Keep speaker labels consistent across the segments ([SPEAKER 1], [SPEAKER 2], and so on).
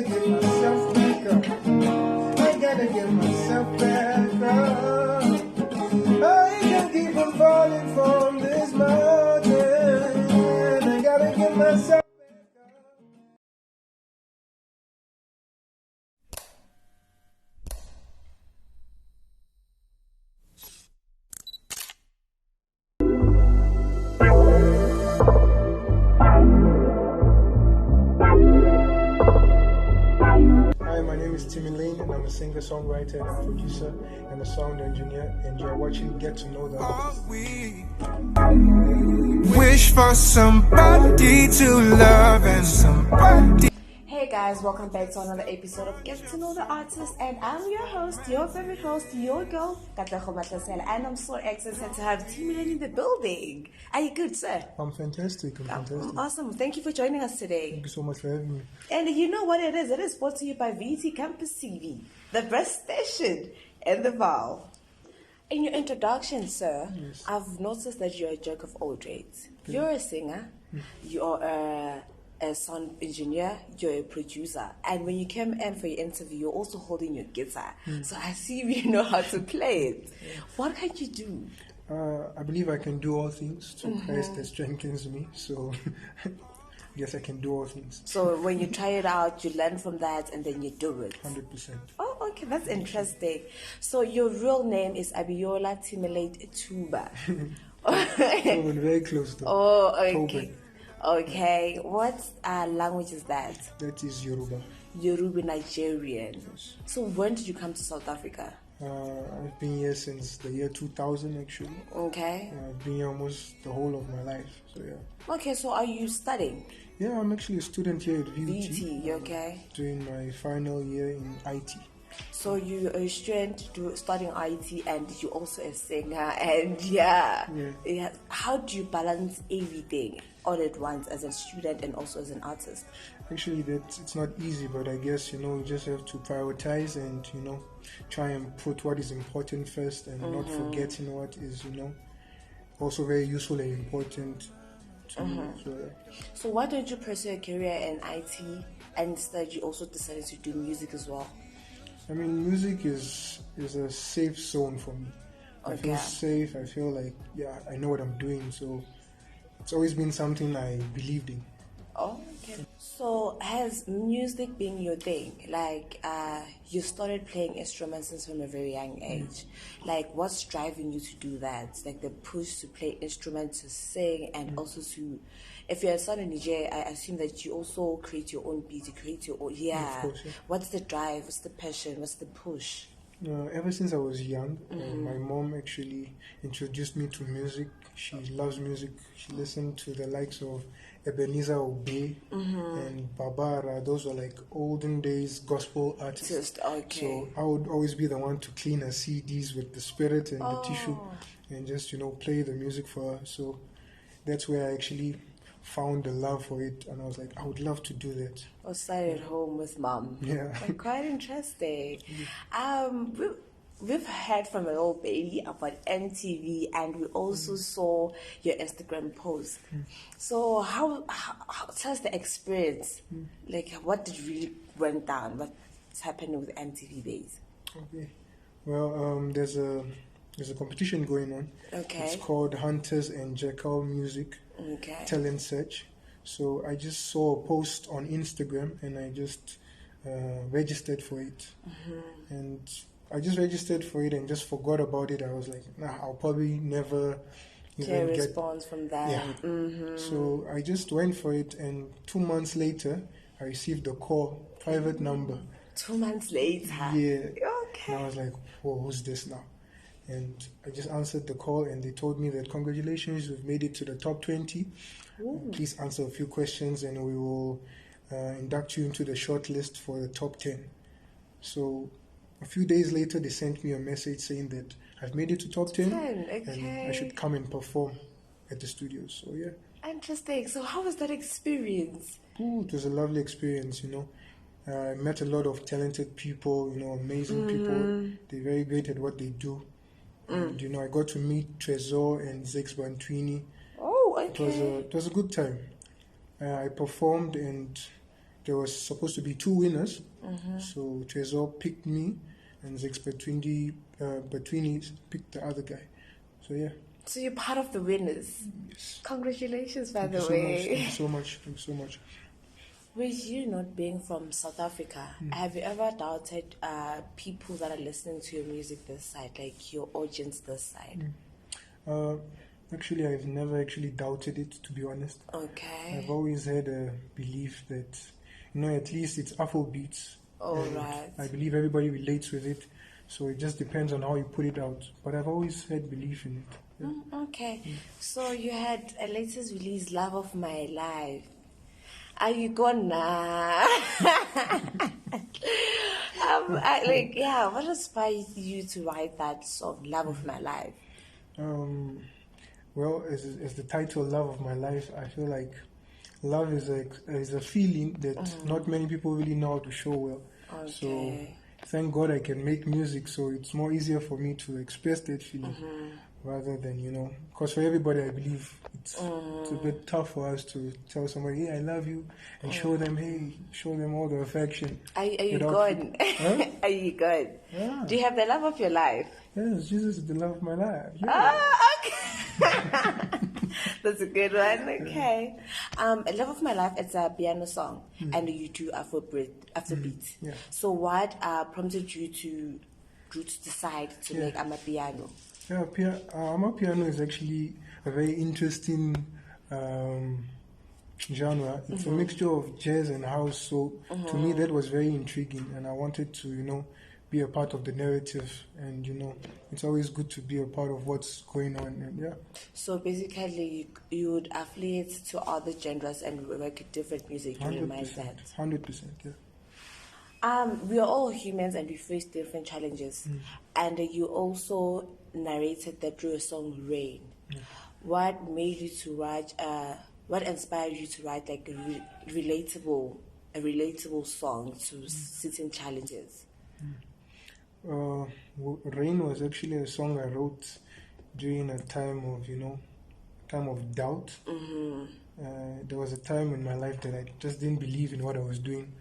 [SPEAKER 1] gotta get myself back up. I gotta get myself back up. I can't keep on falling from this mountain. I gotta get myself. Hi, my name is Timi Layne, and I'm a singer-songwriter and a producer and a sound engineer, and you're watching Get to Know the Artist.
[SPEAKER 2] Wish for somebody to love and somebody.
[SPEAKER 3] Hey guys, welcome back to another episode of Get to Know the Artist, and I'm your host, your favorite host, your girl, Katlego Matlasela, and I'm so excited to have Timi Layne in the building. Are you good, sir?
[SPEAKER 1] I'm fantastic.
[SPEAKER 3] Awesome. Thank you for joining us today.
[SPEAKER 1] Thank you so much for having me.
[SPEAKER 3] And you know what it is? It is brought to you by VUT Campus TV, the best station in the Val. In your introduction, sir,
[SPEAKER 1] Yes.
[SPEAKER 3] I've noticed that you're a jack of all trades. You're a singer, you're a sound engineer, you're a producer, and when you came in for your interview, you're also holding your guitar. So I see you know how to play it. What can you do?
[SPEAKER 1] I believe I can do all things through Christ that strengthens me. So, yes, I can do all things.
[SPEAKER 3] So when you try it out, you learn from that, and then you do it.
[SPEAKER 1] 100%.
[SPEAKER 3] Oh, okay, that's interesting. So your real name is Abiola Timilate Tuba.
[SPEAKER 1] So very close though.
[SPEAKER 3] Oh, okay.
[SPEAKER 1] Tobin.
[SPEAKER 3] Okay, what language is that?
[SPEAKER 1] That is Yoruba.
[SPEAKER 3] Yoruba Nigerian.
[SPEAKER 1] Yes.
[SPEAKER 3] So when did you come to South Africa?
[SPEAKER 1] I've been here since the year 2000 actually.
[SPEAKER 3] Okay.
[SPEAKER 1] I've been here almost the whole of my life. So yeah.
[SPEAKER 3] Okay, so are you studying?
[SPEAKER 1] Yeah, I'm actually a student here at VUT.
[SPEAKER 3] VT, you okay?
[SPEAKER 1] Doing my final year in IT.
[SPEAKER 3] So you're a student studying IT, and you're also a singer, and yeah. How do you balance everything all at once as a student and also as an artist?
[SPEAKER 1] Actually, it's not easy, but I guess, you just have to prioritize and, try and put what is important first and not forgetting what is, also very useful and important to you.
[SPEAKER 3] So why don't you pursue a career in IT, and instead you also decided to do music as well?
[SPEAKER 1] I mean, music is a safe zone for me. I feel safe. I feel like, I know what I'm doing. So it's always been something I believed in.
[SPEAKER 3] Oh, okay. So has music been your thing? Like, you started playing instruments since from a very young age. Like, what's driving you to do that? Like the push to play instruments, to sing, and also to, if you're a son in Nigeria, I assume that you also create your own beats, you create your own,
[SPEAKER 1] Of course, yeah.
[SPEAKER 3] What's the drive? What's the passion? What's the push?
[SPEAKER 1] Ever since I was young, my mom actually introduced me to music. She loves music. She listened to the likes of Ebenezer Obey and Barbara. Those were like olden days gospel artists. So I would always be the one to clean her CDs with the spirit and the tissue and just, play the music for her. So that's where I actually found the love for it, and I was like, I would love to do that.
[SPEAKER 3] Or stay at home with mom.
[SPEAKER 1] Yeah.
[SPEAKER 3] Quite interesting. We've heard from an old baby about MTV, and we also saw your Instagram post. So how tell us the experience. Like, what did really went down? What's happening with MTV days?
[SPEAKER 1] Okay. Well, there's a competition going on.
[SPEAKER 3] Okay.
[SPEAKER 1] It's called Hunters and Jackal Music Talent Search. So I just saw a post on Instagram, and I just registered for it. And I just registered for it and just forgot about it. I was like, I'll probably never even
[SPEAKER 3] get a response from that.
[SPEAKER 1] Yeah. So I just went for it, and 2 months later, I received a call, private number.
[SPEAKER 3] 2 months later?
[SPEAKER 1] Yeah.
[SPEAKER 3] Okay.
[SPEAKER 1] And I was like, whoa, who's this now? And I just answered the call, and they told me that congratulations, you've made it to the top 20. Please answer a few questions, and we will induct you into the short list for the top 10. So a few days later, they sent me a message saying that I've made it to top 10, and I should come and perform at the studio. So yeah.
[SPEAKER 3] Interesting. So how was that experience?
[SPEAKER 1] It was a lovely experience, I met a lot of talented people, amazing people. They're very great at what they do. And, I got to meet Trezor and Zex Bantwini.
[SPEAKER 3] Oh, okay.
[SPEAKER 1] It was a good time. I performed, and there was supposed to be 2 winners. So Trezor picked me, and Zex Between picked the other guy. So yeah.
[SPEAKER 3] So you're part of the winners.
[SPEAKER 1] Yes.
[SPEAKER 3] Congratulations, by
[SPEAKER 1] Thank
[SPEAKER 3] the
[SPEAKER 1] you so
[SPEAKER 3] way.
[SPEAKER 1] much. Thank you so much. Thank you so much.
[SPEAKER 3] With you not being from South Africa, have you ever doubted people that are listening to your music this side, like your audience this side?
[SPEAKER 1] Actually, I've never actually doubted it, to be honest.
[SPEAKER 3] Okay.
[SPEAKER 1] I've always had a belief that, at least it's Afro beats.
[SPEAKER 3] All right.
[SPEAKER 1] I believe everybody relates with it, so it just depends on how you put it out. But I've always had belief in it. Yeah.
[SPEAKER 3] Okay. So you had a latest release, Love of My Life. Are you gonna? What inspired you to write that song, Love of My Life?
[SPEAKER 1] Well, as the title, Love of My Life, I feel like love is a feeling that not many people really know how to show well.
[SPEAKER 3] Okay.
[SPEAKER 1] So thank God I can make music, so it's more easier for me to express that feeling rather than, because for everybody I believe it's a bit tough for us to tell somebody, hey, I love you, and show them all the affection.
[SPEAKER 3] Are you good?
[SPEAKER 1] Huh?
[SPEAKER 3] Are you good?
[SPEAKER 1] Yeah.
[SPEAKER 3] Do you have the love of your life?
[SPEAKER 1] Yes, Jesus is the love of my life. Yeah.
[SPEAKER 3] Oh, okay. That's a good one. Okay. Love of My Life, it's a piano song, and you do Afrobeat.
[SPEAKER 1] Yeah.
[SPEAKER 3] So what prompted you to decide to make Amapiano?
[SPEAKER 1] Yeah, Amapiano is actually a very interesting genre. It's a mixture of jazz and house, so to me that was very intriguing, and I wanted to, be a part of the narrative, and it's always good to be a part of what's going on, and yeah.
[SPEAKER 3] So basically, you would affiliate to other genres and work with different music. You remind that.
[SPEAKER 1] 100%, yeah.
[SPEAKER 3] We are all humans and we face different challenges. And you also narrated that through your song Rain. What made you to write? What inspired you to write like a relatable song to certain challenges?
[SPEAKER 1] Rain was actually a song I wrote during a time of doubt. There was a time in my life that I just didn't believe in what I was doing.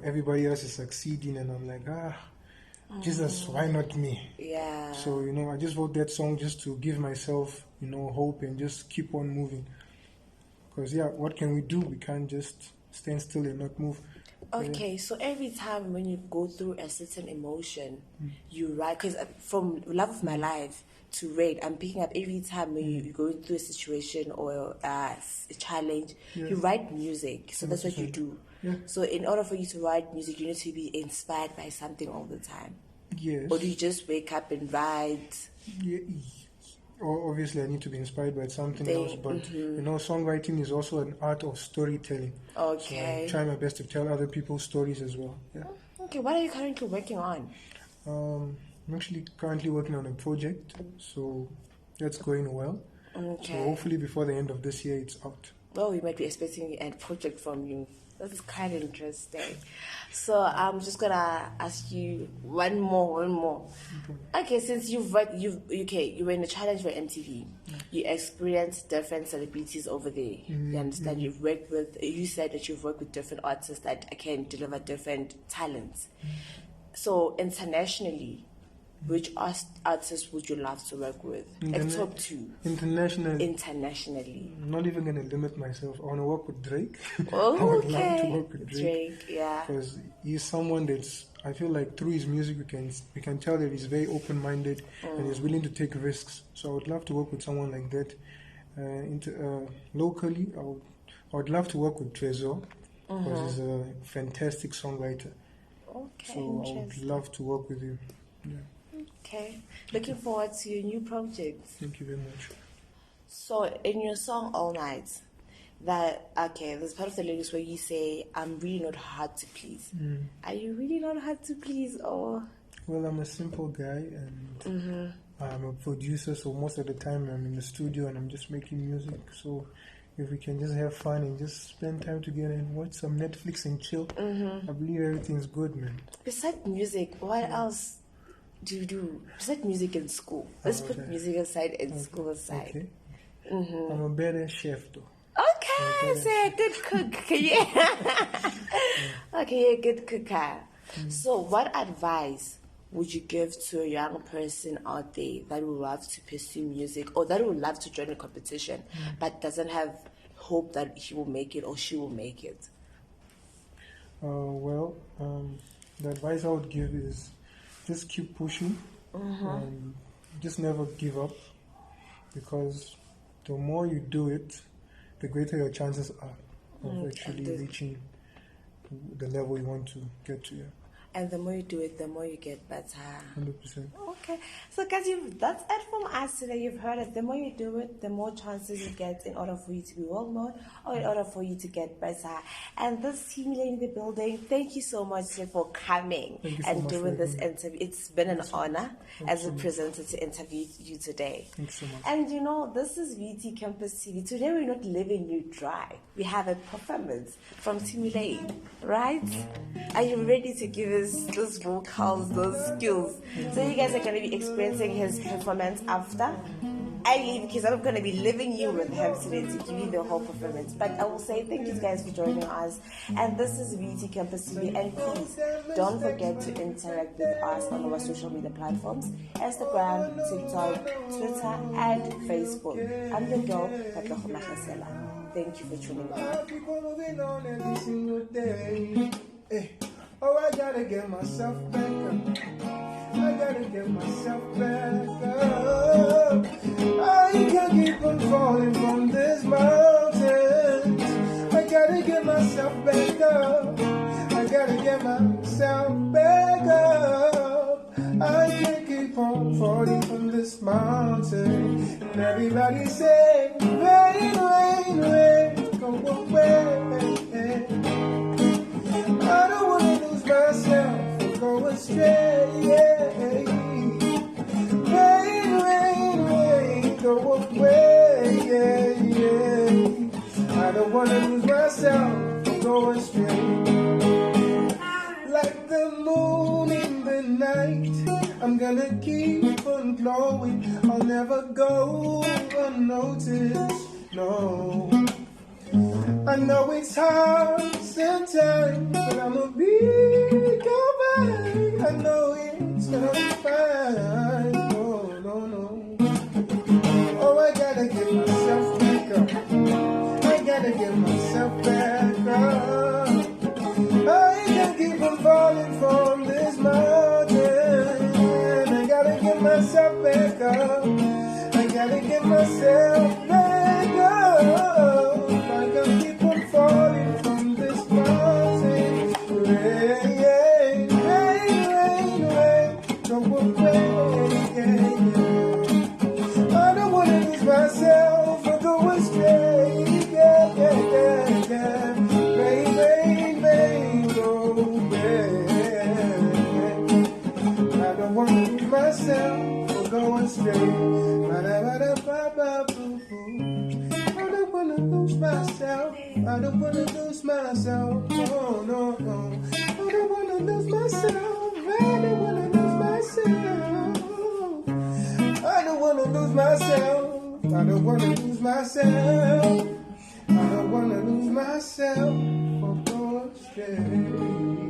[SPEAKER 1] Everybody else is succeeding, and I'm like, Jesus, why not me?
[SPEAKER 3] Yeah.
[SPEAKER 1] So, I just wrote that song just to give myself, hope and just keep on moving. Because, what can we do? We can't just stand still and not move.
[SPEAKER 3] Okay, so every time when you go through a certain emotion, you write, because from Love of My Life to Rain, I'm picking up every time when you're going through a situation or a challenge, you write music. So that's what you do.
[SPEAKER 1] Yeah.
[SPEAKER 3] So in order for you to write music, you need to be inspired by something all the time.
[SPEAKER 1] Yes.
[SPEAKER 3] Or do you just wake up and write?
[SPEAKER 1] Yeah. Obviously, I need to be inspired by something else, but songwriting is also an art of storytelling.
[SPEAKER 3] Okay.
[SPEAKER 1] So I try my best to tell other people's stories as well. Yeah.
[SPEAKER 3] Okay, what are you currently working on?
[SPEAKER 1] I'm actually currently working on a project, so that's going well.
[SPEAKER 3] Okay.
[SPEAKER 1] So hopefully before the end of this year, it's out.
[SPEAKER 3] Well, we might be expecting a project from you. That is kind of interesting. So I'm just gonna ask you one more. Okay, since you were in a challenge for MTV, you experienced different celebrities over there. You understand? You said that you've worked with different artists that can deliver different talents. So internationally, which artists would you love to work with? Like top 2. Internationally.
[SPEAKER 1] I'm not even going to limit myself. I want to work with Drake.
[SPEAKER 3] Oh,
[SPEAKER 1] I would
[SPEAKER 3] okay.
[SPEAKER 1] love to work with
[SPEAKER 3] Drake, yeah.
[SPEAKER 1] Because he's someone that's, I feel like through his music we can tell that he's very open-minded and he's willing to take risks. So I would love to work with someone like that. Locally, I would love to work with Trezor because he's a fantastic songwriter.
[SPEAKER 3] Okay,
[SPEAKER 1] so I would love to work with him. Yeah.
[SPEAKER 3] Okay. Looking forward to your new project.
[SPEAKER 1] Thank you very much.
[SPEAKER 3] So, in your song All Night, there's part of the lyrics where you say, I'm really not hard to please. Are you really not hard to please, or?
[SPEAKER 1] Well, I'm a simple guy, and I'm a producer, so most of the time I'm in the studio and I'm just making music. So if we can just have fun and just spend time together and watch some Netflix and chill, I believe everything's good, man.
[SPEAKER 3] Besides music, what else do you do? Besides music in school? Let's put music aside and school aside.
[SPEAKER 1] Okay. I'm a better chef, though.
[SPEAKER 3] Okay. Yes, a good cook. Yeah. Okay, a good cooker. So, what advice would you give to a young person out there that would love to pursue music or that would love to join a competition but doesn't have hope that he will make it or she will make it?
[SPEAKER 1] The advice I would give is just keep pushing and just never give up, because the more you do it, the greater your chances are of actually reaching the level you want to get to. Yeah.
[SPEAKER 3] And the more you do it, the more you get better.
[SPEAKER 1] 100%.
[SPEAKER 3] Okay. So guys, that's it from us today. You've heard it. The more you do it, the more chances you get in order for you to be well known or in order for you to get better. And this team in the building, thank you so much for coming and doing this interview. It's been an honor as a presenter to interview you today.
[SPEAKER 1] Thanks so much.
[SPEAKER 3] And this is VUT Campus TV. Today we're not leaving you dry. We have a performance from Timi, Layne, right? Are you ready to give us those vocals, those skills? So you guys are going to be experiencing his performance after. Because I'm going to be leaving you with him today to give you the whole performance. But I will say thank you guys for joining us. And this is VUT Campus TV. And please don't forget to interact with us on our social media platforms: Instagram, TikTok, Twitter, and Facebook. I'm your girl, Patlo Khomahasela. Thank you for tuning in.
[SPEAKER 1] Oh, I gotta get myself back up. I gotta get myself back up. I can't keep on falling from this mountain. I gotta get myself back up. I gotta get myself back up. I can't keep on falling from this mountain. And everybody say, rain, rain, rain, go away. I don't wanna lose myself or go astray. Rain, rain, rain, go away. I don't wanna lose myself or go astray. Like the moon in the night, I'm gonna keep on glowing. I'll never go unnoticed, no. I know it's hard sometimes, but I'ma be coming. I know it's gonna be fine. No, no, no. Oh, I gotta get myself back up. I gotta get myself back up. I can't keep on falling from this mountain. I gotta get myself back up. I gotta get myself back up. I gotta keep on falling from this mountain. Rain, rain, rain, rain, go away. I don't wanna lose myself or go astray. Rain, rain, rain, go away. I don't wanna lose myself or go astray. Myself, I don't wanna lose myself, no, no, no. I don't wanna lose myself, I don't wanna lose myself. I don't wanna lose myself, I don't wanna lose myself. I don't wanna lose myself for straight.